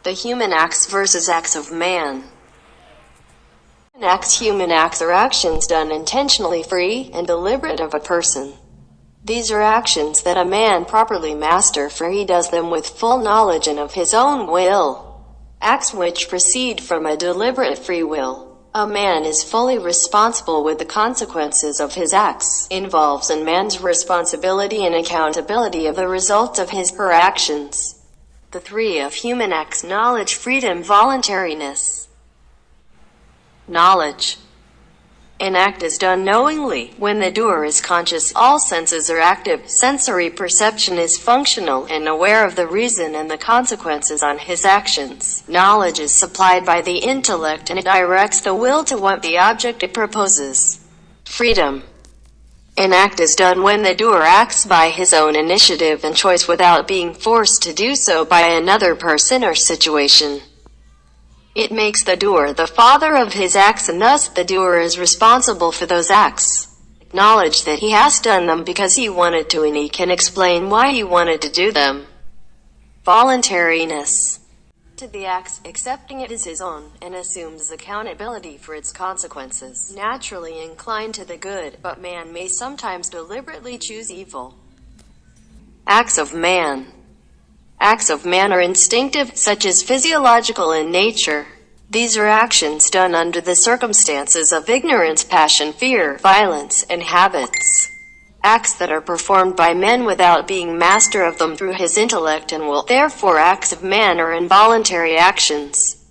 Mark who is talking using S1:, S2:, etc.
S1: The human acts versus acts of man. Human acts are actions done intentionally, free and deliberate of a person. These are actions that a man properly master, for he does them with full knowledge and of his own will. Acts which proceed from a deliberate free will. A man is fully responsible with the consequences of his acts, involves in man's responsibility and accountability of the results of her actions. The three of human acts: knowledge, freedom, voluntariness. Knowledge. An act is done knowingly. When the doer is conscious, all senses are active, sensory perception is functional, and aware of the reason and the consequences on his actions. Knowledge is supplied by the intellect, and it directs the will to what the object it proposes. Freedom. An act is done when the doer acts by his own initiative and choice without being forced to do so by another person or situation. It makes the doer the father of his acts, and thus the doer is responsible for those acts. Acknowledge that he has done them because he wanted to, and he can explain why he wanted to do them. Voluntariness. To the acts, accepting it as his own, and assumes accountability for its consequences. Naturally inclined to the good, but man may sometimes deliberately choose evil. Acts of man. Acts of man are instinctive, such as physiological in nature. These are actions done under the circumstances of ignorance, passion, fear, violence, and habits. Acts that are performed by men without being master of them through his intellect and will. Therefore, acts of man are involuntary actions.